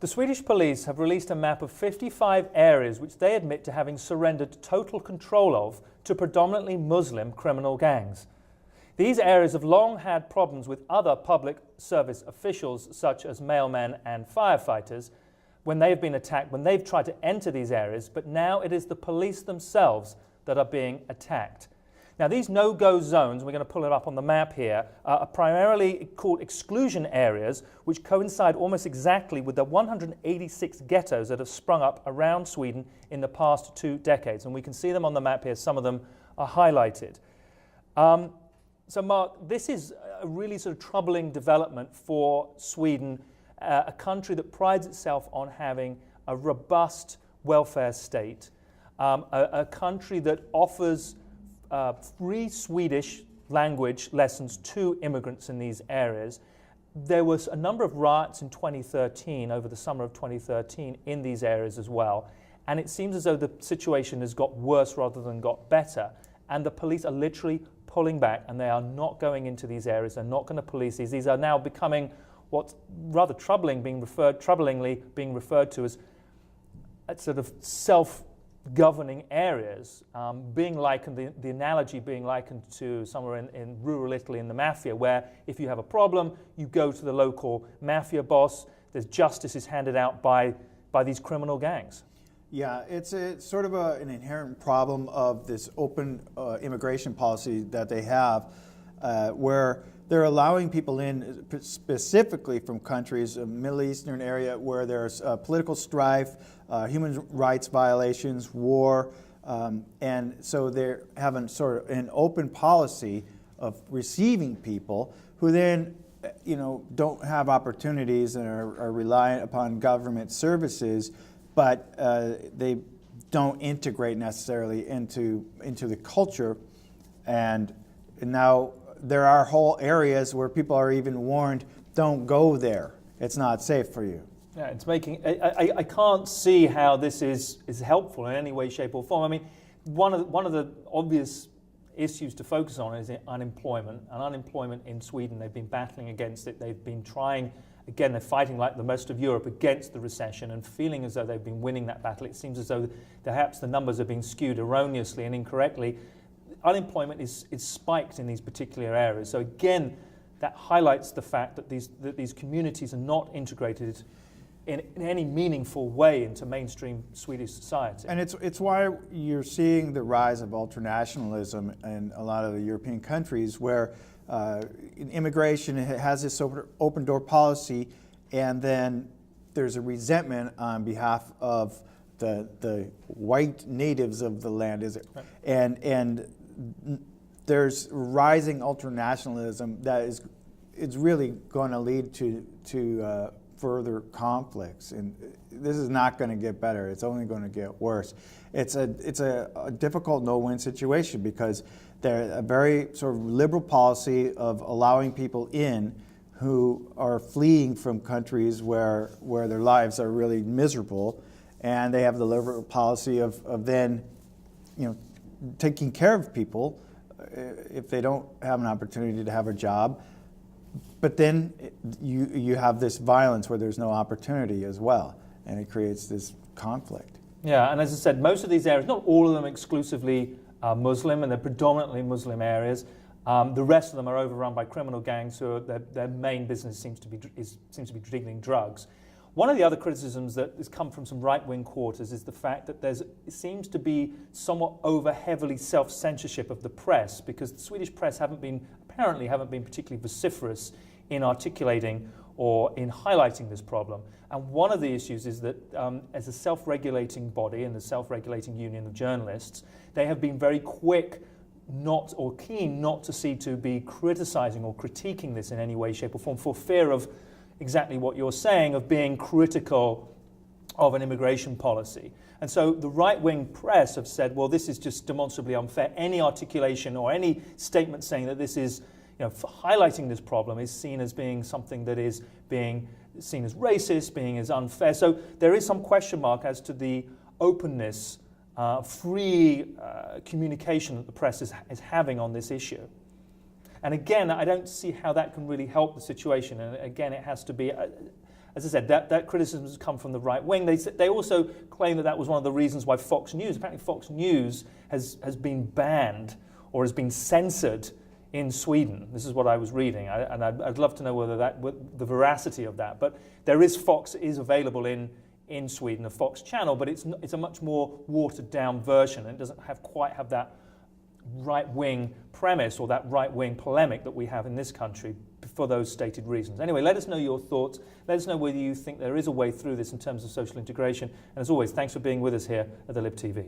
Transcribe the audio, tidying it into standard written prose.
The Swedish police have released a map of 55 areas which they admit to having surrendered total control of to predominantly Muslim criminal gangs. These areas have long had problems with other public service officials such as mailmen and firefighters when they've been attacked, when they've tried to enter these areas, but now it is the police themselves that are being attacked. Now, these no-go zones, we're going to pull it up on the map here, are primarily called exclusion areas, which coincide almost exactly with the 186 ghettos that have sprung up around Sweden in the past 2 decades. And we can see them on the map here. Some of them are highlighted. So, Mark, this is a really sort of troubling development for Sweden, a country that prides itself on having a robust welfare state, a country that offers free Swedish language lessons to immigrants in these areas. There was a number of riots in 2013, over the summer of 2013, in these areas as well. And it seems as though the situation has got worse rather than got better. And the police are literally pulling back, and they are not going into these areas. They're not going to police these. These are now becoming what's rather troublingly being referred to as sort of self-governing areas, being likened, the analogy being likened to somewhere in rural Italy in the mafia, where if you have a problem, you go to the local mafia boss. There's justice is handed out by these criminal gangs. Yeah, it's sort of an inherent problem of this open immigration policy that they have, where they're allowing people in specifically from countries, a Middle Eastern area where there's political strife, human rights violations, war, and so they're having sort of an open policy of receiving people who then, don't have opportunities and are reliant upon government services, but they don't integrate necessarily into the culture, and now there are whole areas where people are even warned, don't go there. It's not safe for you. Yeah, it's making. I can't see how this is helpful in any way, shape, or form. I mean, one of the obvious issues to focus on is unemployment. And unemployment in Sweden, they've been battling against it. They've been trying. Again, they're fighting like the most of Europe against the recession and feeling as though they've been winning that battle. It seems as though perhaps the numbers are being skewed erroneously and incorrectly. Unemployment is spiked in these particular areas. So again, that highlights the fact that these communities are not integrated in any meaningful way into mainstream Swedish society. And it's why you're seeing the rise of ultranationalism in a lot of the European countries, where immigration has this open door policy, and then there's a resentment on behalf of the white natives of the land, Right. and there's rising ultranationalism that is really going to lead to further conflicts, and this is not going to get better. It's only going to get worse. It's a difficult no-win situation, because they're a very sort of liberal policy of allowing people in who are fleeing from countries where their lives are really miserable, and they have the liberal policy of then, taking care of people if they don't have an opportunity to have a job. But then you have this violence where there's no opportunity as well, and it creates this conflict. Yeah, and as I said, most of these areas, not all of them exclusively Muslim, and they're predominantly Muslim areas. The rest of them are overrun by criminal gangs who their main business seems to be dealing drugs. One of the other criticisms that has come from some right-wing quarters is the fact that it seems to be somewhat over-heavily self-censorship of the press, because the Swedish press apparently haven't been particularly vociferous in articulating or in highlighting this problem. And one of the issues is that as a self-regulating body and the self-regulating union of journalists, they have been very quick keen not to be criticizing or critiquing this in any way, shape or form, for fear of exactly what you're saying, of being critical of an immigration policy. And so the right-wing press have said, well, this is just demonstrably unfair. Any articulation or any statement saying that this is, highlighting this problem is seen as being something that is being seen as racist, being as unfair. So there is some question mark as to the openness, free communication that the press is having on this issue. And again, I don't see how that can really help the situation. And again, it has to be as I said, that criticism has come from the right wing. They also claim that was one of the reasons why Fox News, apparently Fox News has been banned or has been censored in Sweden. This is what I was reading, and I'd love to know whether the veracity of that. But Fox is available in Sweden, a Fox channel, but it's a much more watered down version, and it doesn't quite have that right-wing premise or that right-wing polemic that we have in this country for those stated reasons. Anyway, let us know your thoughts. Let us know whether you think there is a way through this in terms of social integration. And as always, thanks for being with us here at the Lib TV.